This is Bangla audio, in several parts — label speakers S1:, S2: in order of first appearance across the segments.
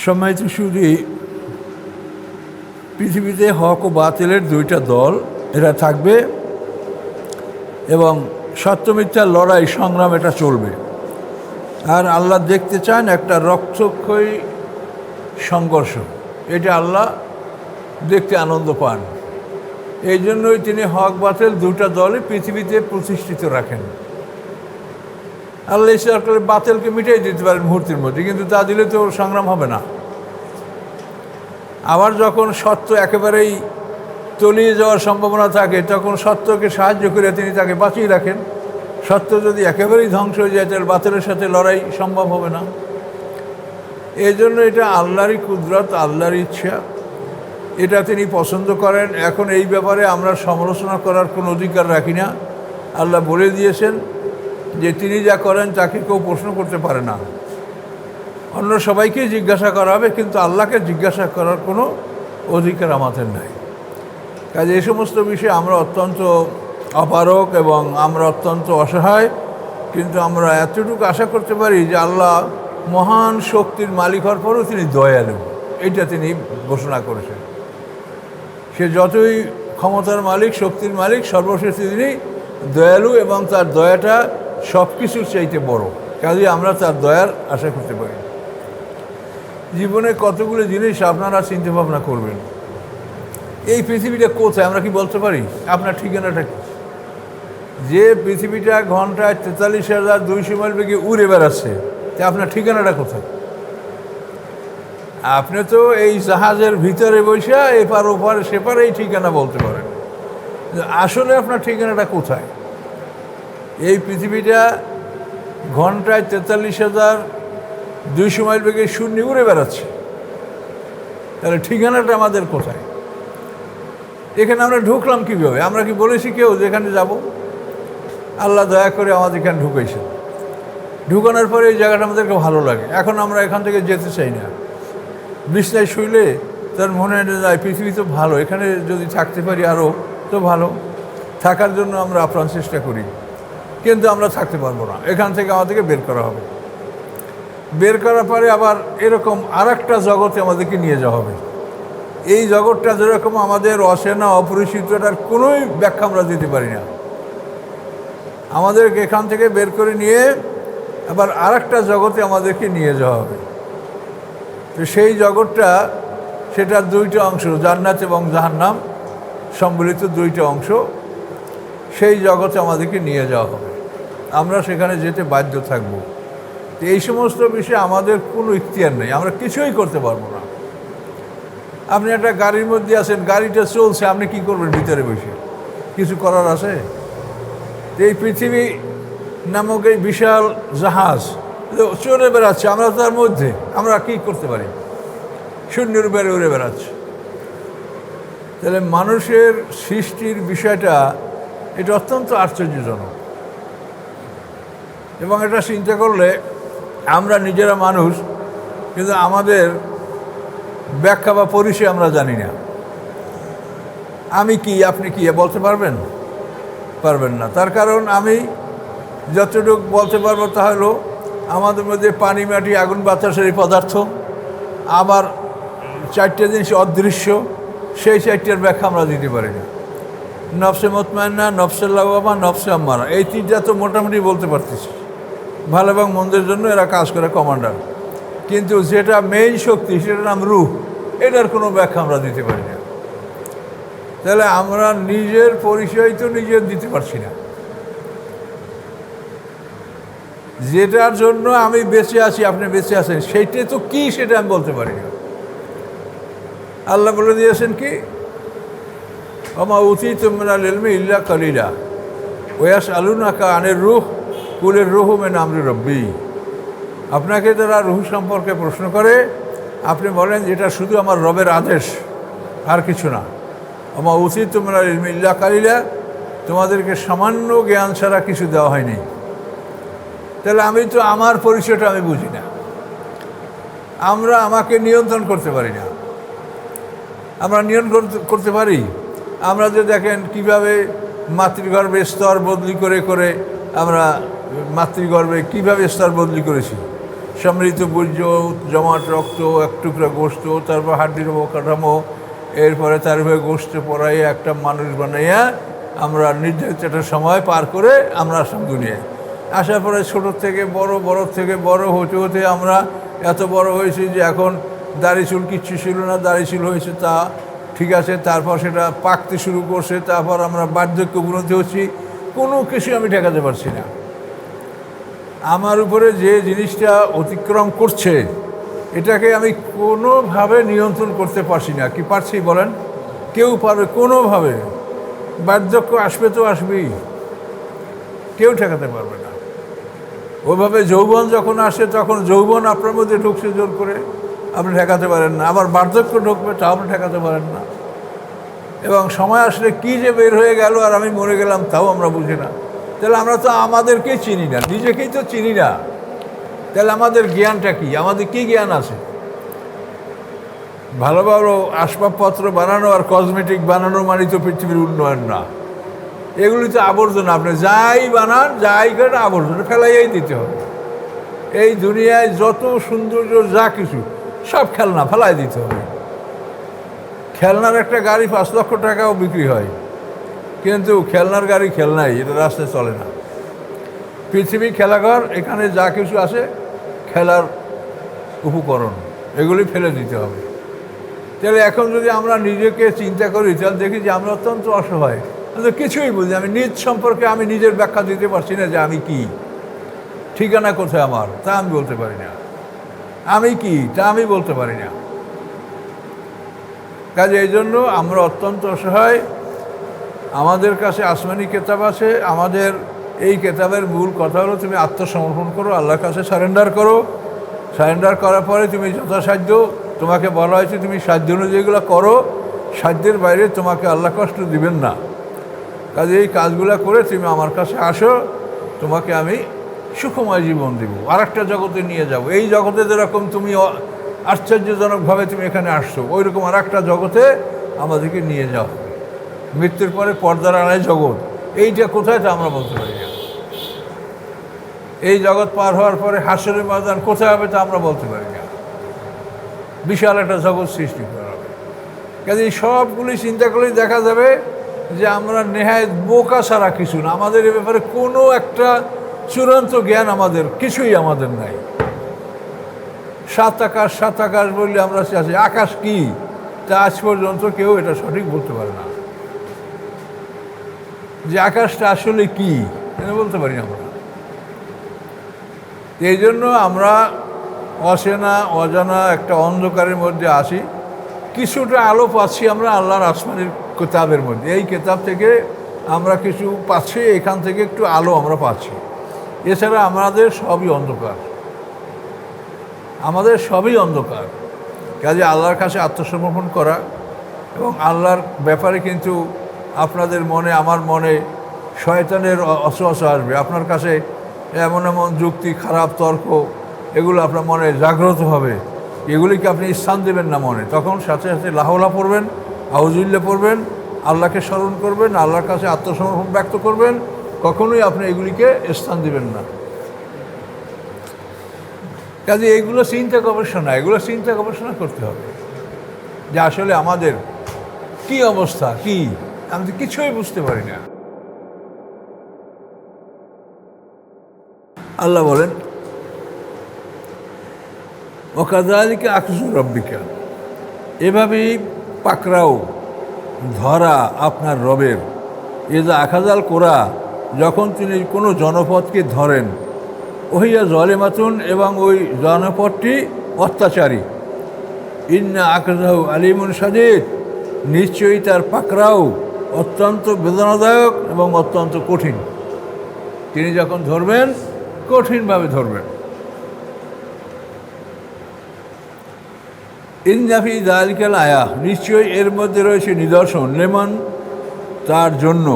S1: সম্মানিত সুধী, পৃথিবীতে হক ও বাতিলের দুইটা দল এরা থাকবে এবং সত্য মিথ্যার লড়াই সংগ্রাম এটা চলবে। আর আল্লাহ দেখতে চান একটা রক্তক্ষয়ী সংঘর্ষ, এটা আল্লাহ দেখতে আনন্দ পান। এই জন্যই তিনি হক বাতিল দুটা দলই পৃথিবীতে প্রতিষ্ঠিত রাখেন। আল্লাহ ইচ্ছা করলে বাতিলকে মিটাই দিতে পারেন মুহূর্তের মধ্যে, কিন্তু তা দিলে তো সংগ্রাম হবে না। আবার যখন সত্য একেবারেই তলিয়ে যাওয়ার সম্ভাবনা থাকে তখন সত্যকে সাহায্য করে তিনি তাকে বাঁচিয়ে রাখেন। সত্য যদি একেবারেই ধ্বংস হয়ে যায় তাহলে বাতিলের সাথে লড়াই সম্ভব হবে না। এই জন্য এটা আল্লাহরই কুদরত, আল্লাহর ইচ্ছা, এটা তিনি পছন্দ করেন। এখন এই ব্যাপারে আমরা সমালোচনা করার কোনো অধিকার রাখি না। আল্লাহ বলে দিয়েছেন যে তিনি যা করেন তাকে কেউ প্রশ্ন করতে পারে না। অন্য সবাইকেই জিজ্ঞাসা করা হবে, কিন্তু আল্লাহকে জিজ্ঞাসা করার কোনো অধিকার আমাদের নাই। কাজে এই সমস্ত বিষয়ে আমরা অত্যন্ত অপারগ এবং আমরা অত্যন্ত অসহায়, কিন্তু আমরা এতটুকু আশা করতে পারি যে আল্লাহ মহান শক্তির মালিক হওয়ার পরেও তিনি দয়ালু, এইটা তিনি ঘোষণা করেছেন। সে যতই ক্ষমতার মালিক, শক্তির মালিক, সর্বশেষ তিনি দয়ালু এবং তার দয়াটা সব কিছুর চাইতে বড়। কাজে আমরা তার দয়ার আশা করতে পারি। জীবনে কতগুলো জিনিস আপনারা চিন্তা ভাবনা করবেন। এই পৃথিবীটা কোথায় আমরা কি বলতে পারি? আপনার ঠিকানাটা কি? যে পৃথিবীটা ঘন্টায় 43,200 মাইল বেগে উড়ে বেড়াচ্ছে, তা আপনার ঠিকানাটা কোথায়? আপনি তো এই জাহাজের ভিতরে বসে এপার ওপারে সেপারে এই ঠিকানা বলতে পারেন, আসলে আপনার ঠিকানাটা কোথায়? এই পৃথিবীটা ঘন্টায় 43,200 মাইল বেগে শূন্য উড়ে বেড়াচ্ছে, তাহলে ঠিকানাটা আমাদের কোথায়? এখানে আমরা ঢুকলাম কীভাবে? আমরা কি বলেছি কেউ যেখানে যাব? আল্লাহ দয়া করে আমাদের এখানে ঢুকেছেন। ঢুকানোর পরে এই জায়গাটা আমাদেরকে ভালো লাগে। এখন আমরা এখান থেকে যেতে চাই না। বিছনায় শুইলে তার মনে যায় পৃথিবী তো ভালো, এখানে যদি থাকতে পারি আরও তো ভালো। থাকার জন্য আমরা আপ্রাণ চেষ্টা করি, কিন্তু আমরা থাকতে পারবো না। এখান থেকে আমাদেরকে বের করা হবে। বের করার পরে আবার এরকম আর একটা জগতে আমাদেরকে নিয়ে যাওয়া হবে। এই জগৎটা যেরকম আমাদের অচেনা, অপরিচিতটার কোনোই ব্যাখ্যা আমরা দিতে পারি না। আমাদেরকে এখান থেকে বের করে নিয়ে আবার আর একটা জগতে আমাদেরকে নিয়ে যাওয়া হবে। তো সেই জগৎটা, সেটার দুইটা অংশ, জান্নাত এবং জাহান্নাম সম্বলিত দুইটা অংশ, সেই জগতে আমাদেরকে নিয়ে যাওয়া হবে। আমরা সেখানে যেতে বাধ্য থাকব। তো এই সমস্ত বিষয়ে আমাদের কোনো ইখতিয়ার নেই, আমরা কিছুই করতে পারবো না। আপনি একটা গাড়ির মধ্যে আছেন, গাড়িটা চলছে, আপনি কি করবেন ভিতরে বসে? কিছু করার আছে? এই পৃথিবী নামক এই বিশাল জাহাজ চলে বেড়াচ্ছে, আমরা তার মধ্যে, আমরা কি করতে পারি? শূন্যের উপরে উড়ে বেড়াচ্ছে। তাহলে মানুষের সৃষ্টির বিষয়টা এটা অত্যন্ত আশ্চর্যজনক। এবং এটা চিন্তা করলে আমরা নিজেরা মানুষ, কিন্তু আমাদের ব্যাখ্যা বা পরিচয় আমরা জানি না। আমি কি, আপনি কি বলতে পারবেন? পারবেন না। তার কারণ আমি যতটুকু বলতে পারবো তা হলো আমাদের মধ্যে পানি, মাটি, আগুন, বাতাসের এই পদার্থ, আবার চারটে জিনিস অদৃশ্য, সেই চারটের ব্যাখ্যা আমরা দিতে পারি না। নফসে মুতমাইন্না, নফসে লাওয়ামা, নফসে আম্মারা, এই তিনটা তো মোটামুটি বলতে পারতেছি। ভালো এবং মন্দের জন্য এরা কাজ করে কমান্ডার, কিন্তু যেটা মেইন শক্তি সেটার নাম রূহ, এটার কোনো ব্যাখ্যা আমরা দিতে পারি না। তাহলে আমরা নিজের পরিচয় তো নিজের দিতে পারছি না। যেটার জন্য আমি বেঁচে আছি, আপনি বেঁচে আছেন, সেইটা তো কি সেটা আমি বলতে পারি না। আল্লাহ বলে দিয়েছেন কি, ওমা উতীতুম মিনাল ইলমি ইল্লা কালিলা ওয়াসআলুনাকা আনির রূহ কুলির রূহু মিন আমরি রাব্বি। আপনাকে যারা রূহ সম্পর্কে প্রশ্ন করে, আপনি বলেন যেটা শুধু আমার রবের আদেশ, আর কিছু না। ওমা উতীতুম মিনাল ইলমি ইল্লা কালিলা, তোমাদেরকে সামান্য জ্ঞান ছাড়া কিছু দেওয়া হয়নি। তাহলে আমি তো আমার পরিচয়টা আমি বুঝি না। আমরা আমাকে নিয়ন্ত্রণ করতে পারি না। আমরা নিয়ন্ত্রণ করতে পারি? আমরা যে দেখেন কীভাবে মাতৃগর্ভে স্তর বদলি করে করে আমরা মাতৃগর্ভে কীভাবে স্তর বদলি করেছি, সমৃদ্ধ বীর্য, জমাট রক্ত, এক টুকরা গোস্ত, তারপর হাড্ডির অবকাঠামো, এরপরে তারপরে গোস্ত পড়াইয়া একটা মানুষ বানাইয়া আমরা নির্ধারিত একটা সময় পার করে আমরা আসলাম দুনিয়ায়। আসার পরে ছোটোর থেকে বড়, বড় থেকে বড় হতে হতে আমরা এত বড় হয়েছি যে এখন দাড়ি চুল কিচ্ছু ছিল না, দাড়ি চুল হয়েছে তা ঠিক আছে, তারপর সেটা পাকতে শুরু করছে, তারপর আমরা বার্ধক্য উপনীত হচ্ছি। কোনো কিছু আমি ঠেকাতে পারছি না। আমার উপরে যে জিনিসটা অতিক্রম করছে এটাকে আমি কোনোভাবে নিয়ন্ত্রণ করতে পারছি না। কি পারছি বলেন? কেউ পারবে? কোনোভাবে। বার্ধক্য আসবে তো আসবেই, কেউ ঠেকাতে পারবে না। ওইভাবে যৌবন যখন আসে তখন যৌবন আপনার মধ্যে ঢুকছে জোর করে, আপনি ঠেকাতে পারেন না। আবার বার্ধক্য ঢুকবে, তাও আপনি ঠেকাতে পারেন না। এবং সময় আসলে কী যে বের হয়ে গেল আর আমি মরে গেলাম তাও আমরা বুঝি না। তাহলে আমরা তো আমাদেরকেই চিনি না, নিজেকেই তো চিনি না। তাহলে আমাদের জ্ঞানটা কি? আমাদের কি জ্ঞান আছে? ভালো ভালো আসবাবপত্র বানানো আর কসমেটিক বানানো মানে তো পৃথিবীর উন্নয়ন না। এগুলি তো আবর্জনা। আপনি যাই বানান, যাই করেন, আবর্জনা ফেলাইয়াই দিতে হবে। এই দুনিয়ায় যত সৌন্দর্য যা কিছু সব খেলনা ফেলাই দিতে হবে। খেলনার একটা গাড়ি 5 লক্ষ টাকাও বিক্রি হয়, কিন্তু খেলনার গাড়ি খেলনাই, এটা রাস্তায় চলে না। পৃথিবী খেলাঘর, এখানে যা কিছু আছে খেলার উপকরণ, এগুলি ফেলে দিতে হবে। তাহলে এখন যদি আমরা নিজেকে চিন্তা করি তাহলে দেখি যে আমরা অত্যন্ত অসহায়, কিন্তু কিছুই বুঝি। আমি নিজ সম্পর্কে আমি নিজের ব্যাখ্যা দিতে পারছি না যে আমি কি, ঠিকানা কোথায় আমার তা আমি বলতে পারি না, আমি কি তা আমি বলতে পারি না। কাজে এই জন্য আমরা অত্যন্ত অসহায়। আমাদের কাছে আসমানি কেতাব আছে। আমাদের এই কেতাবের মূল কথা হলো তুমি আত্মসমর্পণ করো, আল্লাহর কাছে সারেন্ডার করো। সারেন্ডার করার পরে তুমি যথাসাধ্য, তোমাকে বলা হয়েছে তুমি সাধ্য অনুযায়ীগুলো করো, সাধ্যের বাইরে তোমাকে আল্লাহ কষ্ট দিবেন না। কাজে এই কাজগুলো করে তুমি আমার কাছে আসো, তোমাকে আমি সুখময় জীবন দেব, আর একটা জগতে নিয়ে যাব। এই জগতে যেরকম তুমি আশ্চর্যজনকভাবে তুমি এখানে আসছো, ওই রকম আর একটা জগতে আমাদেরকে নিয়ে যাও। মৃত্যুর পরে পর্দার আড়ায় জগৎ, এইটা কোথায় তা আমরা বলতে পারি না। এই জগৎ পার হওয়ার পরে হাসরের ময়দান কোথায় হবে তা আমরা বলতে পারি না। বিশাল একটা জগৎ সৃষ্টি করা হবে। কাজে এই সবগুলি চিন্তা করলেই দেখা যাবে যে আমরা নেহায়েত বোকা ছাড়া কিছু না। আমাদের এ ব্যাপারে কোনো একটা চূড়ান্ত জ্ঞান আমাদের কিছুই আমাদের নাই। সাত আকাশ বললে আমরা আছি, আকাশ কি তা আজ পর্যন্ত কেউ এটা সঠিক বলতে পারে না, যে আকাশটা আসলে কি এটা বলতে পারি না আমরা। এই জন্য আমরা অচেনা অজানা একটা অন্ধকারের মধ্যে আছি। কিছুটা আলো পাচ্ছি আমরা আল্লাহর আসমানের কেতাবের মধ্যে। এই কেতাব থেকে আমরা কিছু পাচ্ছি, এখান থেকে একটু আলো আমরা পাচ্ছি। এছাড়া আমাদের সবই অন্ধকার, আমাদের সবই অন্ধকার। কাজে আল্লাহর কাছে আত্মসমর্পণ করা এবং আল্লাহর ব্যাপারে কিন্তু আপনাদের মনে, আমার মনে শয়তানের অসওয়াসা আসবে। আপনার কাছে এমন এমন যুক্তি, খারাপ তর্ক, এগুলো আপনার মনে জাগ্রত হবে। এগুলিকে আপনি স্থান দেবেন না মনে। তখন সাথে সাথে লাহলা পড়বেন, আউযুবিল্লাহ পড়বেন, আল্লাহকে স্মরণ করবেন, আল্লাহর কাছে আত্মসমর্পণ ব্যক্ত করবেন। কখনোই আপনি এগুলিকে স্থান দেবেন না। কাজে এইগুলো চিন্তা গবেষণা করতে হবে যে আসলে আমাদের কি অবস্থা, কি আমি তো কিছুই বুঝতে পারি না। আল্লাহ বলেন, ওয়াকাযালিকা আখযু রাব্বিকা, এভাবেই পাকড়াও ধরা আপনার রবের। ইযা আখাযাল কুরা, যখন তিনি কোনো জনপদকে ধরেন, ওহিয়া যালিমাতুন, এবং ওই জনপদটি অত্যাচারী। ইন্না আখযাহু আলিমুন শাদীদ, নিশ্চয়ই তার পাকড়াও অত্যন্ত বেদনাদায়ক এবং অত্যন্ত কঠিন। তিনি যখন ধরবেন কঠিনভাবে ধরবেন। ইন্না ফি যালিকাল আয়া, নিশ্চয়ই এর মধ্যে রয়েছে নিদর্শন, লিমান তার জন্য,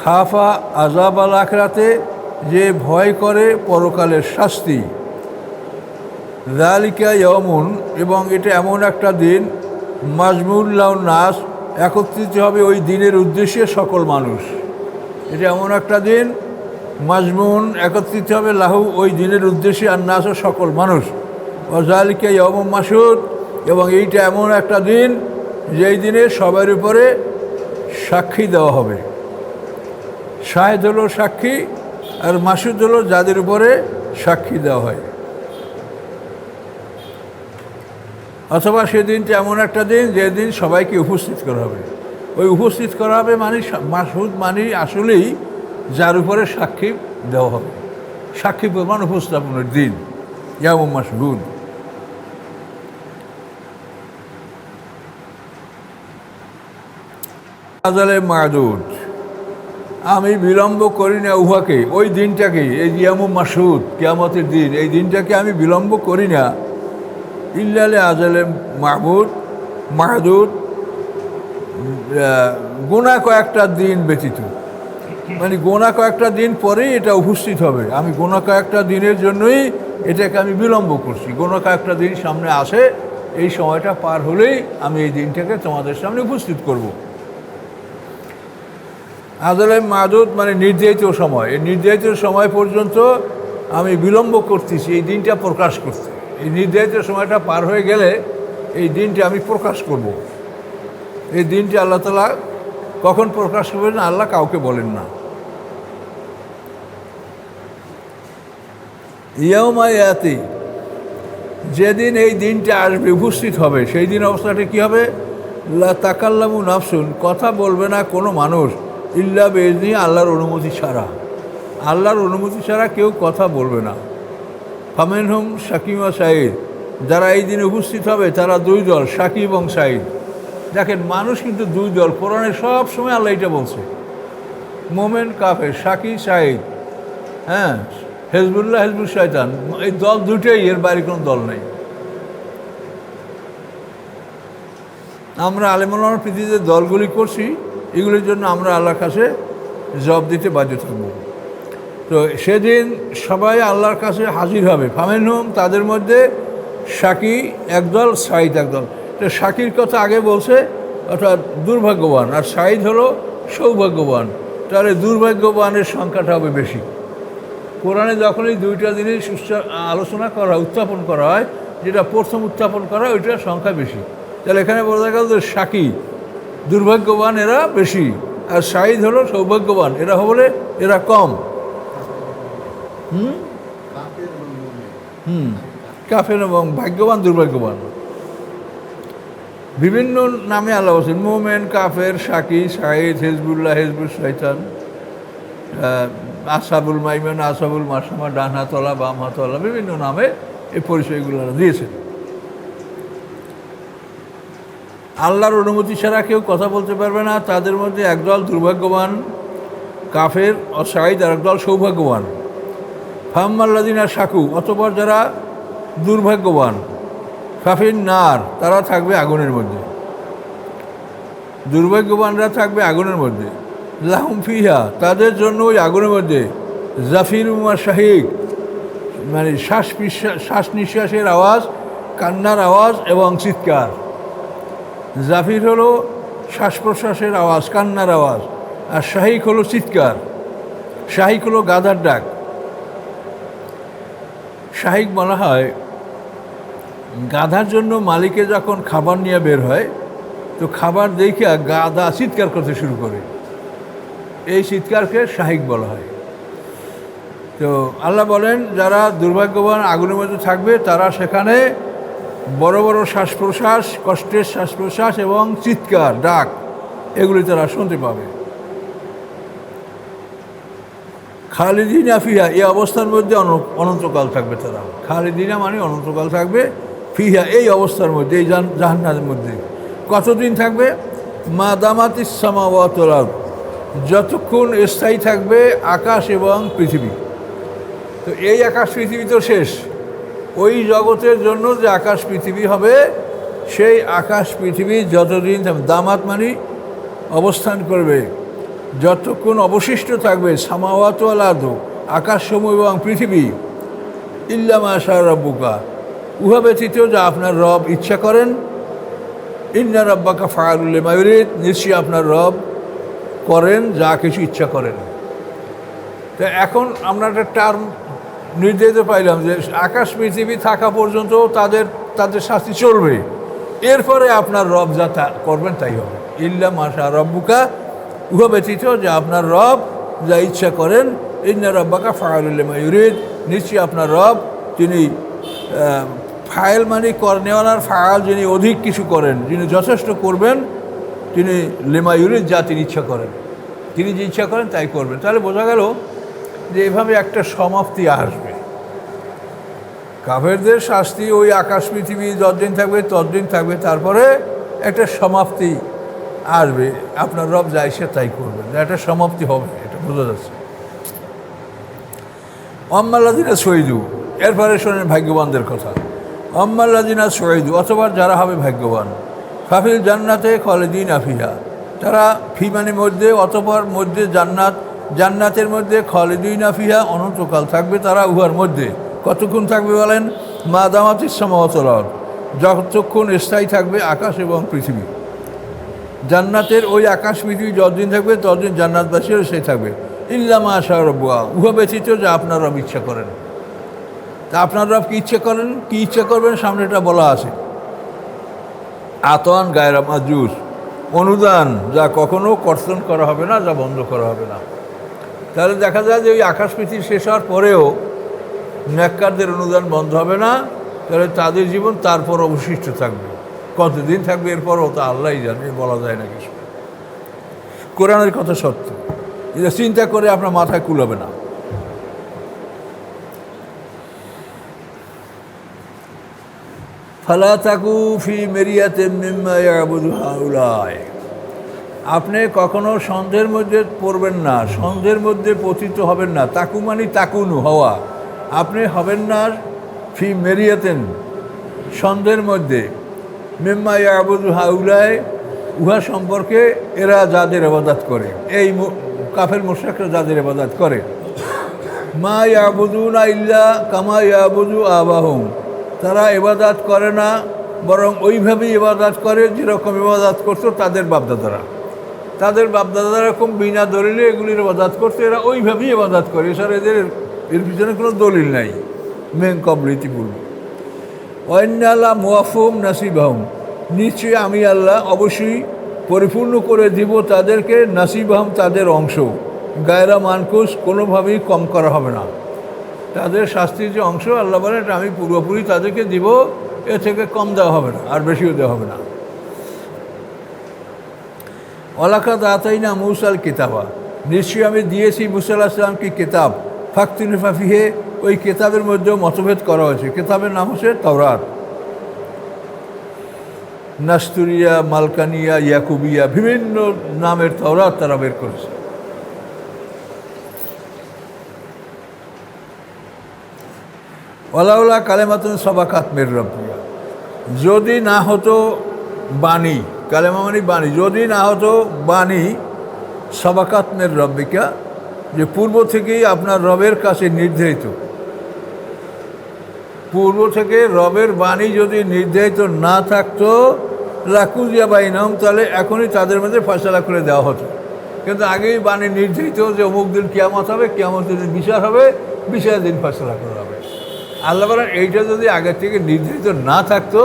S1: খাফা আযাবাল আখিরাতে, যে ভয় করে পরকালের শাস্তি। যালিকা ইয়াউমুন, এবং এটা এমন একটা দিন, মাজমুউন লাহুন নাস, একত্রিত হবে ওই দিনের উদ্দেশ্যে সকল মানুষ। এটা এমন একটা দিন মাজমুন একত্রিত হবে লাহু ওই দিনের উদ্দেশ্যে আর নাস সকল মানুষ, ওয়াজালিকা ইয়াউমুম মাসউদ, এবং এইটা এমন একটা দিন যেই দিনে সবার উপরে সাক্ষী দেওয়া হবে। শাহেদ হলো সাক্ষী, আর মাসুদ হলো যাদের উপরে সাক্ষী দেওয়া হয়। অথবা সেদিনটা এমন একটা দিন যেদিন সবাইকে উপস্থিত করা হবে। ওই উপস্থিত করা হবে মানে মাসুদ মানে আসলেই যার উপরে সাক্ষী দেওয়া হবে, সাক্ষী প্রমাণ উপস্থাপনের দিন ইয়াউমুম মাসউদ। আজালে মাদুদ, আমি বিলম্ব করি না উহাকে, ওই দিনটাকে, এই ইয়াউমুম মাসউদ কিয়ামতের দিন, এই দিনটাকে আমি বিলম্ব করি না ইল্লালে আজালে মাহদুদ, গোনা কয়েকটা দিন ব্যতীত, মানে গোনা কয়েকটা দিন পরেই এটা উপস্থিত হবে। আমি গোনা কয়েকটা দিনের জন্যই এটাকে আমি বিলম্ব করছি। গোনা কয়েকটা দিন সামনে আসে, এই সময়টা পার হলেই আমি এই দিনটাকে তোমাদের সামনে উপস্থিত করব। আজালে মাদুদ মানে নির্ধারিত সময়, এই নির্ধারিত সময় পর্যন্ত আমি বিলম্ব করতেছি এই দিনটা প্রকাশ করতে। এই নির্ধারিত সময়টা পার হয়ে গেলে এই দিনটা আমি প্রকাশ করব। এই দিনটি আল্লাহ তাআলা কখন প্রকাশ করবেন আল্লাহ কাউকে বলেন না। ইয়াউমা ইয়াতি, যেদিন এই দিনটা আসবে উপস্থিত হবে, সেই দিন অবস্থাটা কী হবে? লা তাকাল্লামু নাফসুন, কথা বলবে না কোনো মানুষ, ইল্লা বিইজনি, আল্লাহর অনুমতি ছাড়া। আল্লাহর অনুমতি ছাড়া কেউ কথা বলবে না। ফামিনহুম শাকিম ওয়া শাহিদ, যারা এই দিনে উপস্থিত হবে তারা দুই দল, শাকিব এবং শাহিদ। দেখেন মানুষ কিন্তু দুই দল, কোরআনে সব সময় আল্লাহ এটা বলছে, মোমেন কাফের, শাকি শাহিদ, হ্যাঁ, হেজবুল্লাহ হেজবুল শয়তান, এই দল দুটোই, এর বাইরে কোনো দল নেই। আমরা আলেমুলামার পৃথিবীতে দলগুলি করছি, এগুলির জন্য আমরা আল্লাহর কাছে জবাব দিতে বাধ্য থাকব। তো সেদিন সবাই আল্লাহর কাছে হাজির হবে। ফামিনহুম, তাদের মধ্যে শাকি একদল, শাহিদ একদল। তো শাকির কথা আগে বলছে, অর্থাৎ দুর্ভাগ্যবান, আর শাহিদ হলো সৌভাগ্যবান। তাহলে দুর্ভাগ্যবানের সংখ্যাটা হবে বেশি। কোরআনে যখনই দুইটা জিনিস আলোচনা করা হয়, উত্থাপন করা হয়, যেটা প্রথম উত্থাপন করা হয় ওইটার সংখ্যা বেশি। তাহলে এখানে বোঝা গেল যে শাকি দুর্ভাগ্যবান এরা বেশি, আর শাহিদ হলো সৌভাগ্যবান, এরা কম। কাফের এবং ভাগ্যবান দুর্ভাগ্যবান বিভিন্ন নামে আল্লাহ বলছেন। মোমেন, কাফের, শাকি, শাহিদ, হেজবুল্লাহ, হেজবুল শয়তান, আসাবুল মাইমান, আসাবুল মাসামা, ডান হাতলা, বাম হাতলা, বিভিন্ন নামে এই পরিচয়গুলো দিয়েছেন। আল্লাহর অনুমতি ছাড়া কেউ কথা বলতে পারবে না। তাদের মধ্যে একদল দুর্ভাগ্যবান কাফের ও শাহিদ, আর একদল সৌভাগ্যবান। ফাম্মাল্লাযিনা শাকু, অতঃপর যারা দুর্ভাগ্যবান, কাফির নার, তারা থাকবে আগুনের মধ্যে। দুর্ভাগ্যবানরা থাকবে আগুনের মধ্যে। লাহুম ফিহা, তাদের জন্য ওই আগুনের মধ্যে জাফিরুম ওয়া শাহিক, মানে শ্বাস নিঃশ্বাসের আওয়াজ, কান্নার আওয়াজ এবং চিৎকার। জাফির হলো শ্বাস প্রশ্বাসের আওয়াজ, কান্নার আওয়াজ, আর শাহিক হলো চিৎকার। শাহিক হলো গাধার ডাক। শাহিক বলা হয় গাধার জন্য মালিকে যখন খাবার নিয়ে বের হয়, তো খাবার দেখে গাধা চিৎকার করতে শুরু করে, এই চিৎকারকে শাহিক বলা হয়। তো আল্লাহ বলেন যারা দুর্ভাগ্যবান আগুনের মধ্যে থাকবে, তারা সেখানে বড় বড় শ্বাস প্রশ্বাস, কষ্টের শ্বাস প্রশ্বাস এবং চিৎকার, ডাক, এগুলি তারা শুনতে পাবে। খালিদিনা ফিহা, এই অবস্থার মধ্যে অনন্তকাল থাকবে তারা। খালিদিনা মানে অনন্তকাল থাকবে, ফিহা এই অবস্থার মধ্যে, এই জাহান্নামের মধ্যে। কতদিন থাকবে? মা দামাতিস সামাওয়াতু ওয়াল আরদ, যতক্ষণ স্থায়ী থাকবে আকাশ এবং পৃথিবী। তো এই আকাশ পৃথিবী তো শেষ, ওই জগতের জন্য যে আকাশ পৃথিবী হবে, সেই আকাশ পৃথিবী যতদিন দামাত মানে অবস্থান করবে, যতক্ষণ অবশিষ্ট থাকবে সামাওয়াতু ওয়াল আরদ, আকাশসমূহ এবং পৃথিবী, ইল্লা মা শা রাব্বুকা, উহা ব্যতীত যা আপনার রব ইচ্ছা করেন। ইন্না রাব্বাকা ফাআলুল লিমা ইউরিদ, নিশ্চয়ই আপনার রব করেন যা কিছু ইচ্ছা করেন। তো এখন আমরা একটা টার্ম নির্ধারিত পাইলাম যে আকাশ পৃথিবী থাকা পর্যন্ত তাদের শাস্তি চলবে, এরপরে আপনার রব যা করবেন তাই হবে। ইল্লা মাশা রব্বুকা, উহা ব্যতীত যে আপনার রব যা ইচ্ছা করেন, ইন্না রব্বাকা ফাআলুল লিমা ইউরিদ, নিশ্চয়ই আপনার রব তিনি ফাইল মানে নেওয়ার ফায়াল, যিনি অধিক কিছু করেন, যিনি যথেষ্ট করবেন, তিনি লিমা ইউরিদ, যা তিনি ইচ্ছা করেন, তিনি যে ইচ্ছা করেন তাই করবেন। তাহলে বোঝা গেল যে এভাবে একটা সমাপ্তি আসবে। কাফেরদের শাস্তি ওই আকাশ পৃথিবী যতদিন থাকবে ততদিন থাকবে, তারপরে একটা সমাপ্তি আসবে, আপনার রব যা ইচ্ছা তাই করবেন, একটা সমাপ্তি হবে, এটা বোঝা যাচ্ছে। অম্মাল্লাদিনা শহীদু, এরপরে শোনেন ভাগ্যবানদের কথা। অম্মাল্লাদিনা শহীদু, অথবা যারা হবে ভাগ্যবান, ফাফিল জান্নাতে খালিদিনা ফিহা, তারা ফি মানে মধ্যে, অতঃপর মধ্যে জান্নাতের মধ্যে খালিদিনা ফিহা, অনন্তকাল থাকবে তারা উহার মধ্যে। কতক্ষণ থাকবে বলেন? মা দামাতিস সামাওয়াতুল আরদ, যতক্ষণ স্থায়ী থাকবে আকাশ এবং পৃথিবী। জান্নাতের ওই আকাশ পৃথিবী যতদিন থাকবে ততদিন জান্নাতবাসীও সেই থাকবে। ইল্লা মা শাআ রাব্বুকা, উহা ব্যতীত যা আপনার রব ইচ্ছা করেন। তা আপনার রব কি ইচ্ছা করেন, কি ইচ্ছা করবেন সামনেটা বলা আছে। আতন গায়রা মাজুস, অনুদান যা কখনো কর্তন করা হবে না, যা বন্ধ করা হবে না। তাহলে দেখা যায় যে ওই আকাশ পৃথিবী শেষ হওয়ার পরেও নেককারদের অনুদান বন্ধ হবে না, তাহলে তাদের জীবন তারপর অবশিষ্ট থাকবে। কতদিন থাকবে এরপরও তা আল্লাহই জানে, বলা যায় না কিছু। কোরআনের কথা সত্য, এটা চিন্তা করে আপনার মাথায় কুলাবে না। ফালা তাকু ফি মিরিয়াতিন মিম্মা ইয়াবুদু হাউলাই, আপনি কখনো সন্দেহের মধ্যে পড়বেন না, সন্দেহের মধ্যে পতিত হবেন না। তাকু মানে তাকুনু, হওয়া, আপনি হবেন না ফি মেরিয়াতেন, সন্দেহের মধ্যে, মিম্মা ইয়াবুদু হাউলাই, উহা সম্পর্কে এরা যাদের ইবাদত করে, এই কাফের মুশরিকরা যাদের ইবাদত করে। মা ইয়াবুদুনা ইল্লা কামা ইয়াবুদু আবাহুম, তারা ইবাদত করে না, বরং ওইভাবেই ইবাদত করে যেরকম ইবাদত করতো তাদের বাপদাদারা। তাদের বাপদাদারা এরকম বিনা দলিলে এগুলির ইবাদত করতো, এরা ওইভাবেই ইবাদত করে, এছাড়া এর পিছনে কোনো দলিল নাই। মেন কবলিতি পূর্ব ওয়াইন্নাল্লাহ মুয়াফুম নাসিবাহুম, নিশ্চয়ই আমি আল্লাহ অবশ্যই পরিপূর্ণ করে দিব তাদেরকে, নাসিবাহুম তাদের অংশ, গায়রা মানকুস, কোনোভাবেই কম করা হবে না। তাদের শাস্তির যে অংশ আল্লাহ বলেন এটা আমি পুরোপুরি তাদেরকে দিব, এ থেকে কম দেওয়া হবে না, আর বেশিও দেওয়া হবে না। ওয়ালাকাদ আতাইনা মূসাল কিতাবা, নিশ্চয়ই আমি দিয়েছি মূসা আলাইহিস সালামকে কিতাব, ফাখতুলিফা ফিহি, ওই কিতাবের মধ্যেও মতভেদ করা হয়েছে। কিতাবের নাম হচ্ছে তাওরাত। নাস্তুরিয়া, মালকানিয়া, ইয়াকুবিয়া, বিভিন্ন নামের তাওরাত তারা বের করেছে। ওয়ালাউলা কালেমাতুন সাবাকাত মির রাব্বিকা, যদি না হতো বাণী, কালেমা মানে বাণী, যদি না হতো বাণী, সাবাকাত মির রাব্বিকা, যে পূর্ব থেকেই আপনার রবের কাছে নির্ধারিত, পূর্ব থেকে রবের বাণী যদি নির্ধারিত না থাকতো, লাকুজিয়া বাইনাহুম, তাহলে এখনই তাদের মধ্যে ফয়সালা করে দেওয়া হতো। কিন্তু আগেই বাণী নির্ধারিত যে অমুক দিন কিয়ামত হবে, কিয়ামতের দিন বিচার হবে, বিচারের দিন ফয়সালা করা হবে। আল্লাহ বলেন এইটা যদি আগের থেকে নির্ধারিত না থাকতো,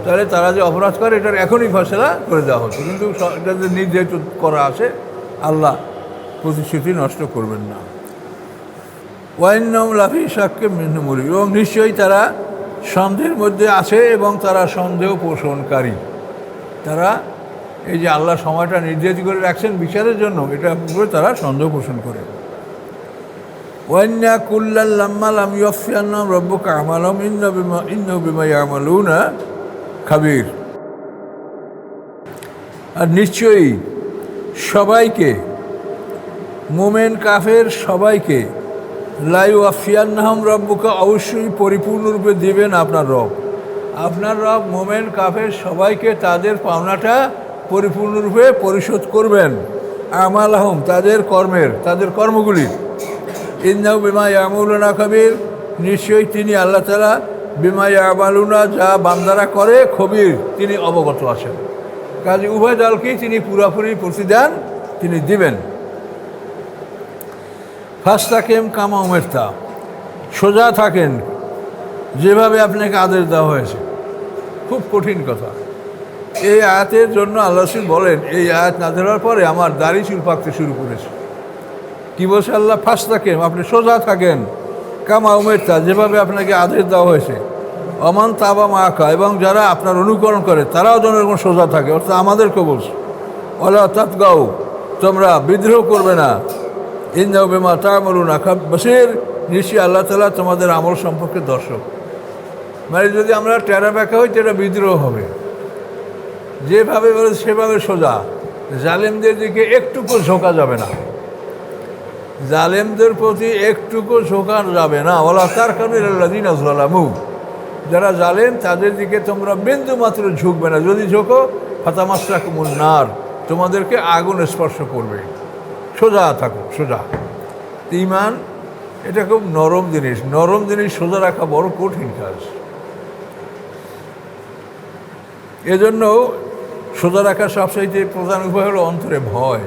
S1: তাহলে তারা যে অপরাধ করে এটার এখনই ফয়সালা করে দেওয়া হতো। কিন্তু এটা যে নির্ধারিত করা আছে, আল্লাহ প্রতিশ্রুতি নষ্ট করবেন না। ওয়াইন্নাহুম লাফি শাক্কিম মিনহু মুরিব, এবং নিশ্চয়ই তারা সন্দেহের মধ্যে আছে এবং তারা সন্দেহ পোষণকারী। তারা এই যে আল্লাহ সময়টা নির্ধারিত করে রাখছেন বিচারের জন্য, এটা পুরো তারা সন্দেহ পোষণ করে। ওয়ান্না কুল্লাল লাম্মা লাম ইউফিয়ান্নাহুম রাব্বুকা আমালাহুম ইন্নাহু বিমা ইয়ামালুনা খাবীর, আর নিশ্চয়ই সবাইকে, মোমেন কাফের সবাইকে, লা ইউফিয়ান্নাহুম রাব্বুকা, অবশ্যই পরিপূর্ণরূপে দেবেন আপনার রব। আপনার রব মোমেন কাফের সবাইকে তাদের পাওনাটা পরিপূর্ণরূপে পরিশোধ করবেন। আমালাহুম, তাদের কর্মের, তাদের কর্মগুলি। ইন্নাহু বিমা ইয়ামালুনা খাবীর, নিশ্চয়ই তিনি আল্লাহ তাআলা বিমা ইয়ামালুনা, যা বান্দারা করে, খবীর, তিনি অবগত আছেন। কাজে উভয় দলকেই তিনি পুরোপুরি প্রতিদান তিনি দিবেন। ফাস্তাকিম কামা উমেরতা, সোজা থাকেন যেভাবে আপনাকে আদেশ দেওয়া হয়েছে। খুব কঠিন কথা। এই আয়াতের জন্য আল্লাহ রাসূল বলেন, এই আয়াত নাযিল হওয়ার পরে আমার দাড়ি চুল পাকতে শুরু করেছে। কী বলছে আল্লাহ? ফাস্তাকিম, আপনি সোজা থাকেন, কামা উমেরতা, যেভাবে আপনাকে আদেশ দেওয়া হয়েছে। অমান তাবা মাকা, এবং যারা আপনার অনুকরণ করে তারাও যেন এরকম সোজা থাকে, অর্থাৎ আমাদেরকে বলছে। ওলা তাতগাও, তোমরা বিদ্রোহ করবে না। ইন্নাহু বিমা তা'মালুনা খাবীর, নিশ্চয়ই আল্লাহ তাআলা তোমাদের আমল সম্পর্কে দর্শক। মানে যদি আমরা টেরা ব্যাখ্যা হই সেটা বিদ্রোহ হবে। যেভাবে বলে সেভাবে সোজা, জালেমদের দিকে একটুকু ঝোঁকা যাবে না, জালেমদের প্রতি একটুকু ঝোঁকা যাবে না। ওলা তারকানু ইলাল্লাযীনা যালামু, যারা জালেম তাদের দিকে তোমরা বিন্দু মাত্র ঝুঁকবে না। যদি ঝোঁকো ফাতামাসসাকুমুন নার, তোমাদেরকে আগুন স্পর্শ করবে। সোজা থাকো, সোজা। ঈমান এটা খুব নরম জিনিস, নরম জিনিস সোজা রাখা বড় কঠিন কাজ। এজন্য সোজা রাখার সবচাইতে প্রধান উপায় হলো অন্তরে ভয়।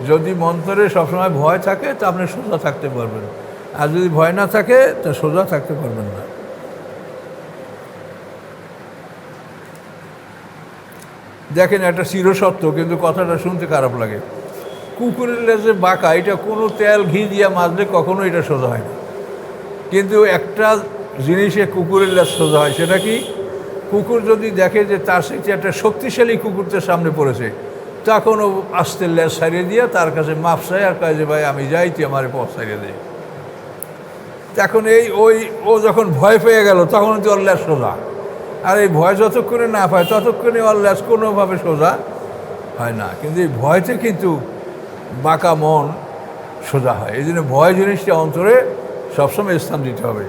S1: যদি অন্তরে সবসময় ভয় থাকে তা আপনি সোজা থাকতে পারবেন, আর যদি ভয় না থাকে তা সোজা থাকতে পারবেন না। দেখেন, একটা চিরসত্য, কিন্তু কথাটা শুনতে খারাপ লাগে। কুকুরের লেজে বাঁকা, এটা কোনো তেল ঘি দিয়ে মাজলে কখনো এটা সোজা হয় না। কিন্তু একটা জিনিসে কুকুরের লেজ সোজা হয়, সেটা কি? কুকুর যদি দেখে যে তার সাথে একটা শক্তিশালী কুকুরদের সামনে পড়েছে, তখন ও আস্তে লেজ সারিয়ে দিয়ে তার কাছে মাপ চায় আর কয় যে ভাই আমি যাই, তুই আমার পথ সারিয়ে দেয়। তখন ও যখন ভয় পেয়ে গেল তখন তো ওর লেজ সোজা। আর এই ভয় যতক্ষণে না পায় ততক্ষণে ওর লেজ কোনোভাবে সোজা হয় না। কিন্তু এই ভয়তে কিন্তু বাঁকা মন সোজা হয়। এই জন্য ভয় জিনিসটা অন্তরে সবসময় স্থান দিতে হবে।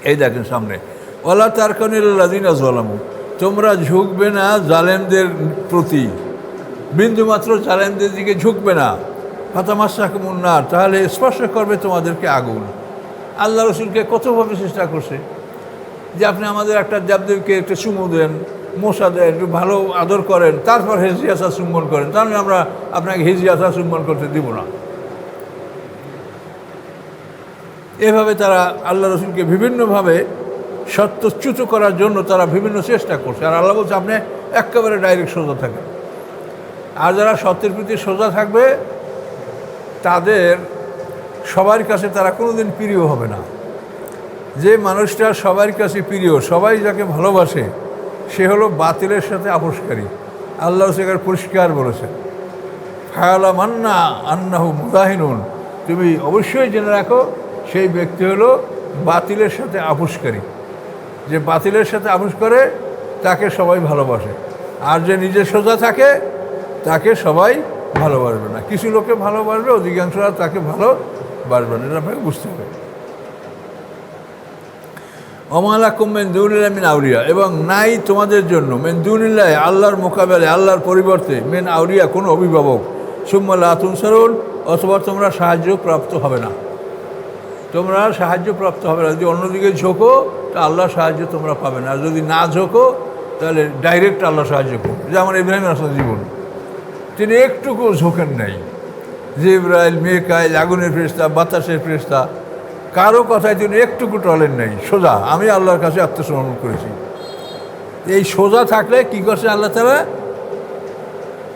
S1: এই দেখেন সামনে, ওয়ালা তারকানু ইলাল্লাযীনা যালামু, তোমরা ঝুঁকবে না জালেমদের প্রতি, বিন্দুমাত্র জালেমদের দিকে ঝুঁকবে না। ফাতামাসসাকুমুন নার, তাহলে স্পর্শ করবে তোমাদেরকে আগুন। আল্লাহ রসুলকে কতভাবে চেষ্টা করছে যে আপনি আমাদের একটা দেবদেবকে একটু চুমু দেন, মশা দেন, একটু ভালো আদর করেন, তারপর হেজিয়াসা চুম্বন করেন, তাহলে আমরা আপনাকে হেজিয়াসা চুম্বন করতে দিব না। এভাবে তারা আল্লাহ রসুলকে বিভিন্নভাবে সত্যচ্যুত করার জন্য তারা বিভিন্ন চেষ্টা করছে। আর আল্লাহ বলছে আপনি একেবারে ডাইরেক্ট সোজা থাকেন। আর যারা সত্যের প্রতি সোজা থাকবে তাদের সবার কাছে তারা কোনোদিন প্রিয় হবে না। যে মানুষটা সবার কাছে প্রিয়, সবাই যাকে ভালোবাসে, সে হলো বাতিলের সাথে আপোষকারী। আল্লাহ সেখানে পরিষ্কার বলেছেন, ফায়ালাম আন্নাহু মুদাহিনুন, তুমি অবশ্যই জেনে রাখো সেই ব্যক্তি হলো বাতিলের সাথে আপোষকারী। যে বাতিলের সাথে আপোষ করে তাকে সবাই ভালোবাসে, আর যে নিজে সোজা থাকে তাকে সবাই ভালোবাসবে না। কিছু লোকে ভালোবাসবে, অধিকাংশরা তাকে ভালোবাসবে না। এটা আপনাকে বুঝতে হবে। ওমা লাকুম মিন দুনিল্লাহি মিন আউলিয়া, এবং নাই তোমাদের জন্য মিন দুনিল্লাহি, আল্লাহর মোকাবেলায়, আল্লাহর পরিবর্তে, মিন আউলিয়া, কোনো অভিভাবক, সুম্মা লা তুনসারুন, অথবা তোমরা সাহায্য প্রাপ্ত হবে না। তোমরা সাহায্য প্রাপ্ত হবে না। যদি অন্যদিকে ঝোঁকো তা আল্লাহ সাহায্য তোমরা পাবে না, আর যদি না ঝোঁকো তাহলে ডাইরেক্ট আল্লাহ সাহায্য করবে। যেমন ইব্রাহিম আলাইহিস জীবন, তিনি একটুকু ঝোঁকেন নাই। জিবরাইল, মিকাইল, আগুনের ফেরেশতা, বাতাসের ফেরেশতা, কারো কথায় তিনি একটুকু টলেন নাই। সোজা, আমি আল্লাহর কাছে আত্মসমর্পণ করেছি। এই সোজা থাকলে কী করছে আল্লাহ তাআলা?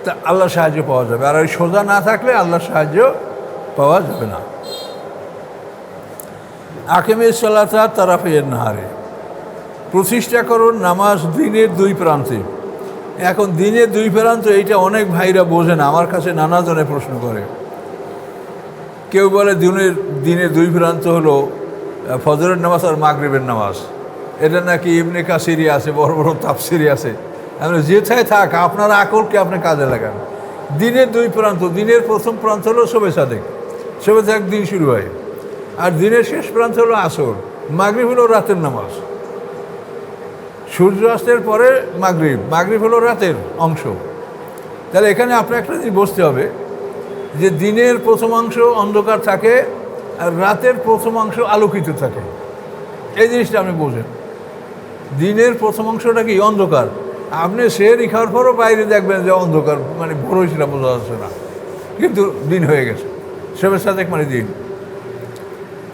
S1: তা আল্লাহ সাহায্য পাওয়া যাবে। আর ওই সোজা না থাকলে আল্লাহ সাহায্য পাওয়া যাবে না। আকিমিস সালাতা তারাফাইন নাহারে, প্রতিষ্ঠা করুন নামাজ দিনের দুই প্রান্তে। এখন দিনের দুই প্রান্ত, এইটা অনেক ভাইরা বোঝে না, আমার কাছে নানা জনে প্রশ্ন করে। কেউ বলে দিনের দুই প্রান্ত হলো ফজরের নামাজ আর মাগরিবের নামাজ। এটা নাকি ইবনে কাসিরি আছে, বড় বড় তাফসিরি আছে। আমরা যেথায় থাক, আপনার আকলকে আপনি কাজে লাগান। দিনের দুই প্রান্ত, দিনের প্রথম প্রান্ত হলো শবে সাদেক, শবে সাদেক দিন শুরু হয়। আর দিনের শেষ প্রান্ত হলো আসর, মাগরিব হলো রাতের নামাজ। সূর্য অস্তের পরে মাগরিব, মাগরিব হলো রাতের অংশ। তাহলে এখানে আপনার একটা জিনিস বুঝতে হবে যে দিনের প্রথমাংশ অন্ধকার থাকে আর রাতের প্রথমাংশ আলোকিত থাকে। এই জিনিসটা আপনি বোঝেন। দিনের প্রথমাংশটা কি? অন্ধকার। আপনি সেহরি খাওয়ার পরও বাইরে দেখবেন যে অন্ধকার, মানে ভোর হয়েছিল বোঝা যাচ্ছে না, কিন্তু দিন হয়ে গেছে। শবে সাদেক মানে দিন।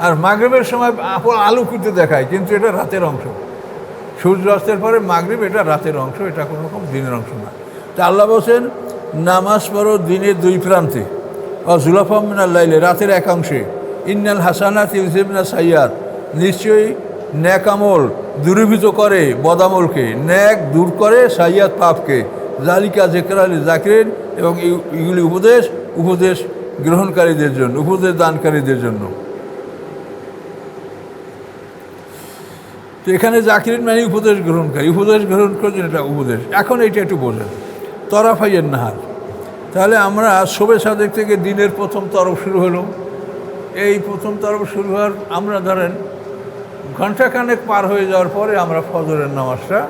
S1: আর মাগরিবের সময় আলোকিত দেখায়, কিন্তু এটা রাতের অংশ। সূর্য অস্তের পরে মাগরিব এটা রাতের অংশ, এটা কোনো রকম দিনের অংশ না। তা আল্লাহ বলছেন নামাজ পড়ো দিনের দুই প্রান্তে, জুলাফা মিনাল লাইলে, রাতের একাংশে। ইন্নাল হাসানাত ইউযহিবনা সাইয়্যাত, নিশ্চয়ই ন্যাক আমল দূরীভূত করে বদামলকে, ন্যাক দূর করে সাইয়্যাত পাপকে। জালিকা যিকরা লিল যাকিরিন, এবং এগুলি উপদেশ গ্রহণকারীদের জন্য, উপদেশ দানকারীদের জন্য। তো এখানে জাকিরিন মানে উপদেশ গ্রহণকারী, উপদেশ গ্রহণ করছেন, এটা উপদেশ। এখন এইটা একটু বোঝেন, তরাফাইয়ের নাহার। তাহলে আমরা শবে সাদেক থেকে দিনের প্রথম তরফ শুরু হলো। এই প্রথম তরফ শুরু হওয়ার আমরা ধরেন ঘণ্টাখানেক পার হয়ে যাওয়ার পরে আমরা ফজরের নামাজটা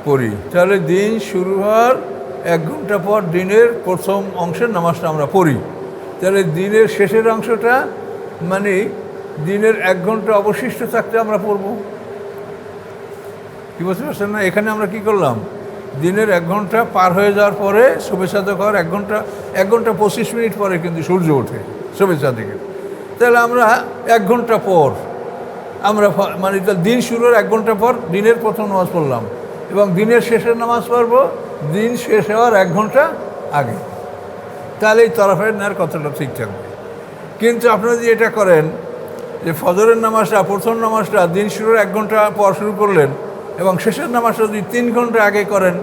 S1: পড়ি। তাহলে দিন শুরু হওয়ার 1 ঘন্টা পর দিনের প্রথম অংশের নামাজটা আমরা পড়ি। তাহলে দিনের শেষের অংশটা মানে দিনের 1 ঘন্টা অবশিষ্ট থাকতে আমরা পড়ব। কি বুঝতে পারছেন না? এখানে আমরা কি করলাম, দিনের 1 ঘন্টা পার হয়ে যাওয়ার পরে শবে সাদেক হওয়ার 1 ঘন্টা 25 মিনিট পরে কিন্তু সূর্য ওঠে শবে সাদেকের। তাহলে আমরা 1 ঘন্টা পর আমরা মানে দিন শুরুর 1 ঘন্টা পর দিনের প্রথম নামাজ পড়লাম, এবং দিনের শেষের নামাজ পড়ব দিন শেষ হওয়ার 1 ঘন্টা আগে। তাহলে এই তরফের নেওয়ার কথাটা ঠিক থাকবে। কিন্তু আপনারা যদি এটা করেন যে ফজরের নামাজটা, প্রথম নামাজটা দিন শুরুর 1 ঘন্টা পর শুরু করলেন, এবং শেষের নামাজটা যদি 3 ঘন্টা আগে করেন,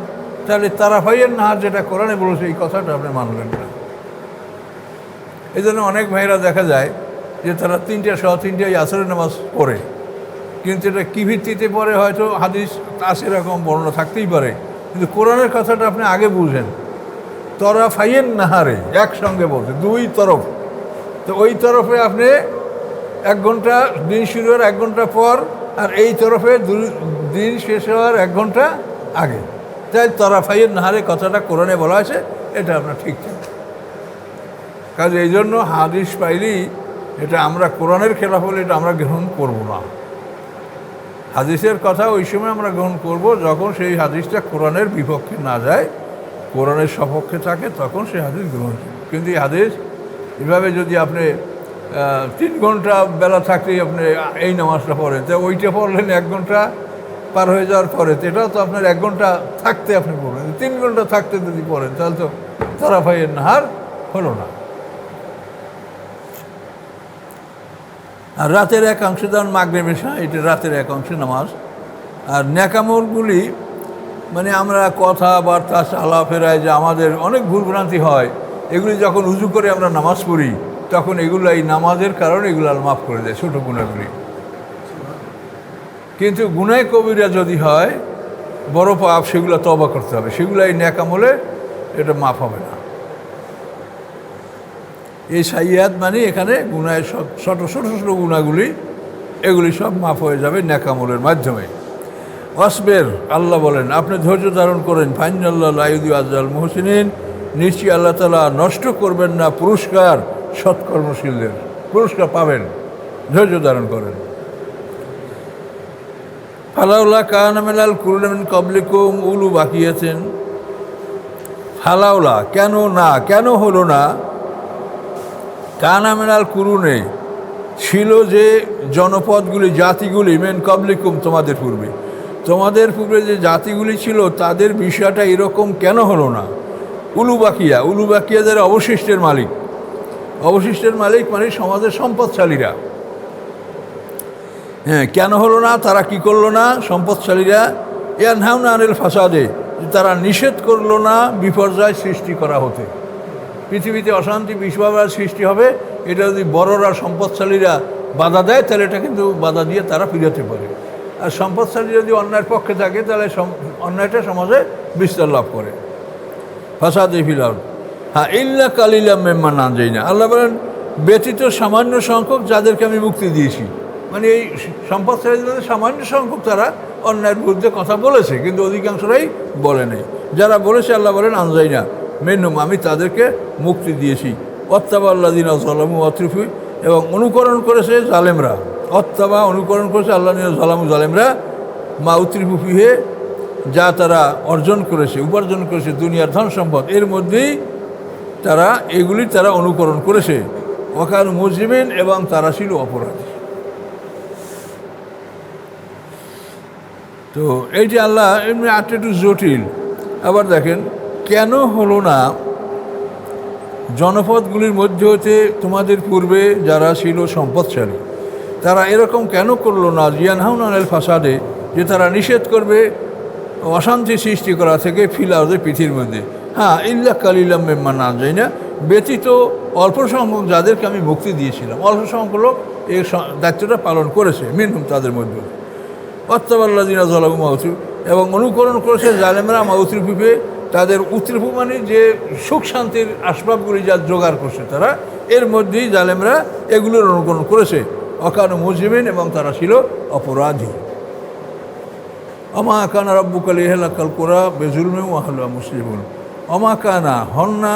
S1: তাহলে তারাফাইয়ের নাহার যেটা কোরআনে বলেছে এই কথাটা আপনি মানবেন না। এই জন্য অনেক ভাইরা দেখা যায় যে তারা 3টায় আসরের নামাজ পড়ে, কিন্তু এটা কী ভিত্তিতে পড়ে হয়তো হাদিস আছে, এরকম বর্ণনা থাকতেই পারে, কিন্তু কোরআনের কথাটা আপনি আগে বুঝেন। তরাফাইয়ের নাহারে একসঙ্গে বলছে, 2 তরফ। তো ওই তরফে আপনি 1 ঘন্টা দিন শুরু হওয়ার 1 ঘন্টা পর, আর এই তরফে দিন শেষ হওয়ার 1 ঘন্টা আগে। তাই তরাফাইয়ের নাহারে কথাটা কোরআনে বলা আছে, এটা আপনার ঠিক ঠিক। কাজে এই জন্য হাদিস পাইলেই এটা আমরা কোরআনের খেলাফ হলে এটা আমরা গ্রহণ করব না। হাদিসের কথা ওই সময় আমরা গ্রহণ করব যখন সেই হাদিসটা কোরআনের বিপক্ষে না যায়, কোরআনের সপক্ষে থাকে, তখন সেই হাদিস গ্রহণ করব। কিন্তু এই হাদিস এভাবে যদি আপনি 3 ঘন্টা বেলা থাকলেই আপনি এই নামাজটা পড়েন, তো ওইটা পড়লেন 1 ঘন্টা পার হয়ে যাওয়ার পরে, তো এটাও তো আপনার 1 ঘন্টা থাকতে আপনি পড়বেন। 3 ঘন্টা থাকতে যদি পড়েন তাহলে তো তারাফাইয়ের নাহার হলো না। আর রাতের এক অংশে যেমন মাগরিবের সময়, এটা রাতের এক অংশে নামাজ। আর ন্যাকামলগুলি মানে আমরা কথাবার্তা চলাফেরায় যে আমাদের অনেক ভুলভ্রান্তি হয়, এগুলি যখন উজু করে আমরা নামাজ পড়ি তখন এগুলো এই নামাজের কারণে এগুলো মাফ করে দেয়, ছোটো গুণাগুলি। কিন্তু গুনায় কবিরা যদি হয়, বড় পাপ, সেগুলো তওবা করতে হবে, সেগুলো এই ন্যাকামলে এটা মাফ হবে না। এই সাইয়াত মানে এখানে গুনায় সব ছোট গুণাগুলি, এগুলি সব মাফ হয়ে যাবে ন্যাকামলের মাধ্যমে। ওয়াসবের, আল্লাহ বলেন আপনি ধৈর্য ধারণ করেন, ফাইনাল্লাহ লা ইউযিউ আজরাল মুহসিনিন, নিশ্চয়ই আল্লাহ তাআলা নষ্ট করবেন না পুরস্কার সৎকর্মশীলদের, পুরস্কার পাবেন, ধৈর্য ধারণ করেন। ফালাউলা কানা মিনাল কুরুনি মিন ক্বাবলিকুম উলু বাকিয়াতিন, ফালাউলা কেন হলো না, কানা মিনাল কুরুনে ছিল যে জনপদগুলি, জাতিগুলি, মিন ক্বাবলিকুম তোমাদের পূর্বে যে জাতিগুলি ছিল তাদের বিষয়টা এরকম কেন হলো না। উলু বাকিয়া যারা অবশিষ্টের মালিক মানে সমাজের সম্পদশালীরা। হ্যাঁ, কেন হলো না, তারা কি করলো না, সম্পদশালীরা ইয়ানহাউনা আনিল ফাসাদে, তারা নিষেধ করলো না বিপর্যয় সৃষ্টি করা হতে। পৃথিবীতে অশান্তি বিশ্বভাবে সৃষ্টি হবে, এটা যদি বড়রা সম্পদশালীরা বাধা দেয় তাহলে এটা কিন্তু বাধা দিয়ে তারা ফিরাতে পারে। আর সম্পদশালী যদি অন্যায়ের পক্ষে থাকে তাহলে অন্যায়টা সমাজে বিস্তার লাভ করে। ফাসাদে ফিল আরদ, হ্যাঁ ইল্লা কালিলাম মিম্মান আনজাইনা, আল্লাহ বলেন ব্যতীত সামান্য সংখ্যক যাদেরকে আমি মুক্তি দিয়েছি। মানে এই সম্পদশালীদের সামান্য সংখ্যক তারা অন্যায়ের বিরুদ্ধে কথা বলেছে, কিন্তু অধিকাংশরাই বলে নেই। যারা বলেছে আল্লাহ বলেন আনজাইনা মিনহুম, আমি তাদেরকে মুক্তি দিয়েছি। ওয়াত্তাবাল্লাযিনা যালামু ওয়াতরিফু, এবং অনুকরণ করেছে জালেমরা, অনুকরণ করেছে আল্লাহ জালেমরা মা উতরিফু ফিহে, যা তারা উপার্জন করেছে দুনিয়ার ধন সম্পদ, এর মধ্যেই তারা অনুকরণ করেছে। ওয়াকান মুজরিমিন, এবং তারা ছিল অপরাধী। তো এইটি আল্লাহ এমনি আটটা একটু জটিল। আবার দেখেন, কেন হলো না জনপদগুলির মধ্যে হতে তোমাদের পূর্বে যারা ছিল সম্পদশালী, তারা এরকম কেন করলো না জিয়ানহাউনা আনিল ফাসাদে, যে তারা নিষেধ করবে অশান্তি সৃষ্টি করা থেকে ফিল আরদে, পৃথিবীর মধ্যে। হ্যাঁ, ইল্লা কালিলাম মিম্মান আনজাইনা, ব্যতীত অল্প সংখ্যক যাদেরকে আমি মুক্তি দিয়েছিলাম, অল্প সংখ্যক লোক এই দায়িত্বটা পালন করেছে, মিনহুম তাদের মধ্যে। অত্তাবাল্লাযিনা যালামু মাউতু, এবং অনুকরণ করেছে জালেমরা মাউতরিফে, তাদের উত্তরিফু মানে যে সুখ শান্তির আসবাবগুলি যা জোগাড় করছে তারা, এর মধ্যেই জালেমরা এগুলোর অনুকরণ করেছে। অকানু মুজরিমিন, এবং তারা ছিল অপরাধী। অমা কানা রাব্বুকা লিয়াহলিকাল কুরা বিজুলমিন ওয়া আহলুহা মুসলিমুন। অমা কানা, হন না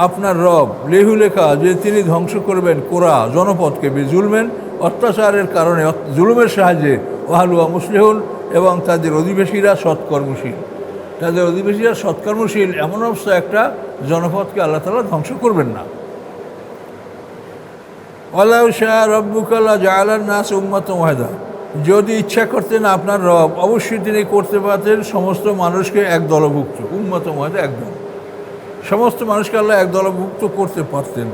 S1: আপনার রব, লিহুলেখা, যে তিনি ধ্বংস করবেন কোরা, জনপদকে, বিজুলমেন, অত্যাচারের কারণে, জুলুমের সাহায্যে, ওয়াহলুহা মুসলিহুন, এবং তাদের অধিবেশীরা সৎকর্মশীল। তাদের অধিবেশীরা সৎকর্মশীল এমন অবস্থা একটা জনপদকে আল্লাহ তাআলা ধ্বংস করবেন না। ওয়ালাউ শাআ রাব্বুকা লাজাআলান নাস উম্মাতান ওয়াহিদা, যদি ইচ্ছা করতেন আপনার রব, অবশ্যই তিনি করতে পারতেন সমস্ত মানুষকে এক দলভুক্ত, উম্মাতান ওয়াহিদা, একদল। সমস্ত মানুষকে আল্লাহ এক দলভুক্ত করতে পারতেন,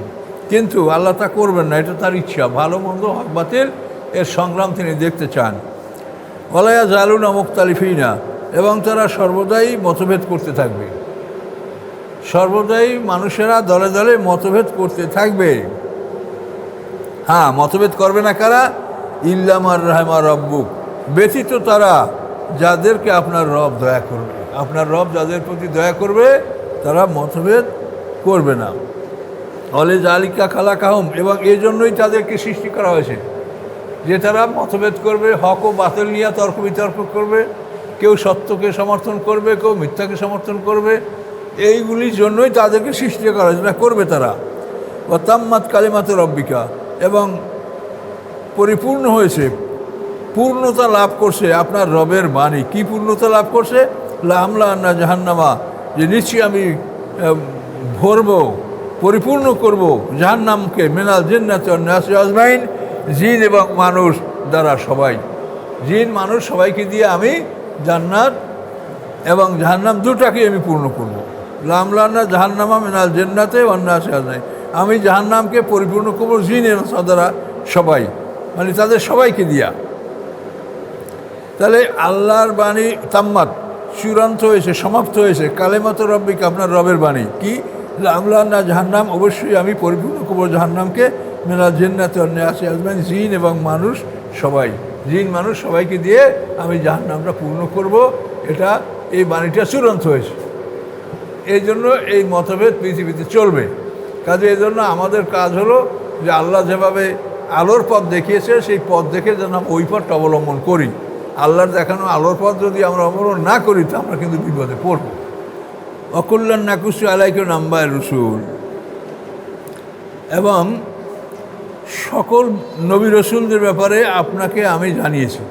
S1: কিন্তু আল্লাহ তা করবেন না, এটা তার ইচ্ছা। ভালো মন্দ, হক বাতিল এর সংগ্রাম তিনি দেখতে চান। ওয়ালা ইয়াজালুনা মুখতালিফিনা, এবং তারা সর্বদাই মতভেদ করতে থাকবে। সর্বদাই মানুষেরা দলে দলে মতভেদ করতে থাকবে। হ্যাঁ, মতভেদ করবে না কারা? ইল্লা মান রাহিমা রাব্বুক, ব্যতীত তারা যাদেরকে আপনার রব দয়া করবে। আপনার রব যাদের প্রতি দয়া করবে তারা মতভেদ করবে না। অলে জালিকা খালাকাহুম, এবং এই জন্যই তাদেরকে সৃষ্টি করা হয়েছে, যে তারা মতভেদ করবে, হক ও বাতিল নিয়ে তর্ক বিতর্ক করবে, কেউ সত্যকে সমর্থন করবে, কেউ মিথ্যাকে সমর্থন করবে। এইগুলির জন্যই তাদেরকে সৃষ্টি করা হয়েছে, না করবে তারা। ও তাম্মাত কালিমাতু রব্বিকা, এবং পরিপূর্ণ হয়েছে, পূর্ণতা লাভ করছে আপনার রবের বাণী। কি পূর্ণতা লাভ করছে? লামলান্না জাহান্নামা, যে নিশ্চয়ই আমি ভরব, পরিপূর্ণ করব জাহান্নামকে, মিনাল জিন্নাতি ওয়ান নাসি আজমাইন, জিন এবং মানুষ দ্বারা সবাই। জিন মানুষ সবাইকে দিয়ে আমি জান্নাত এবং জাহান্নাম দুটাকে আমি পূর্ণ করব। লামলান্না জাহান্নামা মিনাল জিন্নাতি ওয়ান নাসি আজমাইন, আমি জাহান্নামকে পরিপূর্ণ করব জিন এবং দ্বারা সবাই, মানে তাদের সবাইকে দিয়া। তাহলে আল্লাহর বাণী তাম্মাত, চূড়ান্ত হয়েছে, সমাপ্ত হয়েছে। কালেমাতু রব্বিক, আপনার রবের বাণী কি? লামলান্না জাহান্নাম, অবশ্যই আমি পরিপূর্ণ করব জাহান্নামকে, মিনাল জিন্নাতি ওয়ান নাসি আজমাইন, জিন এবং মানুষ সবাই, জিন মানুষ সবাইকে দিয়ে আমি জাহান্নামটা পূর্ণ করব। এটা এই বাণীটা চূড়ান্ত হয়েছে। এই জন্য এই মতভেদ পৃথিবীতে চলবে। কাজে এই জন্য আমাদের কাজ হলো যে আল্লাহ যেভাবে আলোর পথ দেখিয়েছে সেই পথ দেখে যেন ওই পথটা অবলম্বন করি। আল্লাহর দেখানো আলোর পথ যদি আমরা অবলম্বন না করি তো আমরা কিন্তু বিপদে পড়ব। অকুল্লান নাকুসু আলাইকা নাম্বায় রসুল, এবং সকল নবী রসুলদের ব্যাপারে আপনাকে আমি জানিয়েছি।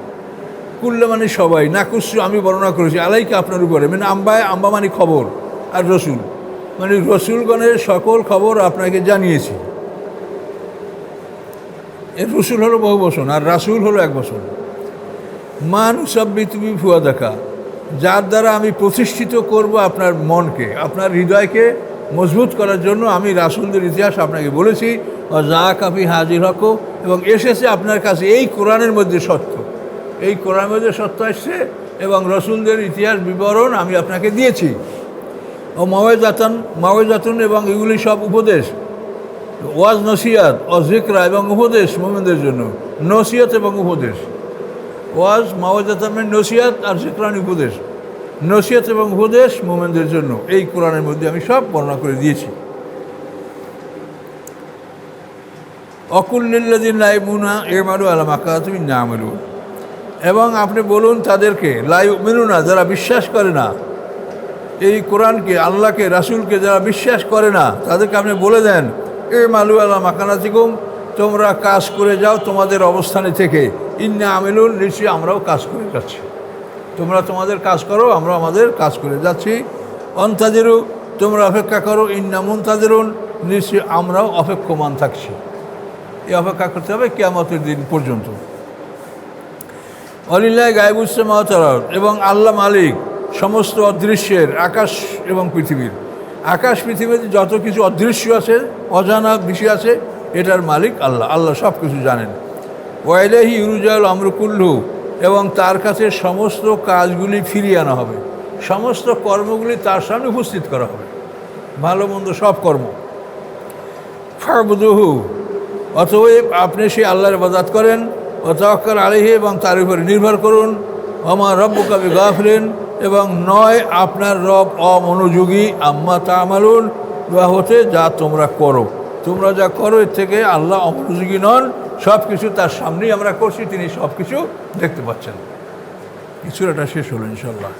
S1: কুল্লা মানে সবাই, নাকুসু আমি বর্ণনা করেছি, আলাইকা আপনার উপরে, মানে আম্বায়, আম্বা মানে খবর, আর রসুল মানে রসুলগণের সকল খবর আপনাকে জানিয়েছি। এর রসুল হলো বহু বচন, আর রাসুল হলো এক বচন। মান উসাব্বি তুমি ফুয়া দেখা, যার দ্বারা আমি প্রতিষ্ঠিত করব আপনার মনকে, আপনার হৃদয়কে মজবুত করার জন্য আমি রাসুলদের ইতিহাস আপনাকে বলেছি। যা কাফি হাজির হক, এবং এসেছে আপনার কাছে এই কোরআনের মধ্যে সত্য, এই কোরআনের মধ্যে সত্য আসছে, এবং রসুলদের ইতিহাস বিবরণ আমি আপনাকে দিয়েছি। ও মাওয়েজাতুন, এবং এগুলি সব উপদেশ। ওয়াজ নসিয়াত ও জিকরা, এবং উপদেশ মোমেনদের জন্য, নসিয়াত এবং উপদেশ। ওয়াজ মাওয়েজাতুন নসিয়াত, আর জিকরান উপদেশ, নসিয়াত এবং উপদেশ মোমেনদের জন্য এই কোরআনের মধ্যে আমি সব বর্ণনা করে দিয়েছি। অকুল্লিল্লাযিনা লা ইউমিনুনা ইমালু আলা মাকাতিবিন না'মালু, এবং আপনি বলুন তাদেরকে, লা ইউমিনুনা, যারা বিশ্বাস করে না এই কোরআনকে, আল্লাহকে, রাসূলকে যারা বিশ্বাস করে না, তাদেরকে আপনি বলে দেন, ইমালু আলা মাকানাতিকুম, তোমরা কাজ করে যাও তোমাদের অবস্থানে থেকে, ইন্না আমিলুন, নিশ্চয়ই আমরাও কাজ করে যাচ্ছি। তোমরা তোমাদের কাজ করো, আমরা আমাদের কাজ করে যাচ্ছি। অন্তাজিরু, তোমরা অপেক্ষা করো, ইন্না মুনতাজিরুন, নিশ্চয়ই আমরাও অপেক্ষমান থাকছি। এই অপেক্ষা করতে হবে কিয়ামতের দিন পর্যন্ত। অলিল্লাহ গায়বুস সামাওয়াতি ওয়াল আরদ, এবং আল্লাহ মালিক সমস্ত অদৃশ্যের, আকাশ এবং পৃথিবীর। আকাশ পৃথিবীতে যত কিছু অদৃশ্য আছে, অজানা বিষয় আছে, এটার মালিক আল্লাহ। আল্লাহ সব কিছু জানেন। ওয়া ইলাইহি ইউরজাউল আমরু কুল্লুহু, এবং তার কাছে সমস্ত কাজগুলি ফিরিয়ে আনা হবে, সমস্ত কর্মগুলি তার সামনে উপস্থিত করা হবে, ভালো মন্দ সব কর্ম। ফাবুদুহু, অতএব আপনি সেই আল্লাহর ইবাদত করেন। ও তাওয়াক্কাল আলাইহি, এবং তার উপরে নির্ভর করুন। ওমা রব্বুকা বিগাফিলিন, এবং নয় আপনার রব অমনোযোগী, আম্মা তা'মালুন, বা হতে যা তোমরা করো। তোমরা যা করো এর থেকে আল্লাহ অমনোযোগী নন। সব কিছু তার সামনেই আমরা করছি, তিনি সব কিছু দেখতে পাচ্ছেন। কিছুটা শেষ হলো ইনশাল্লাহ।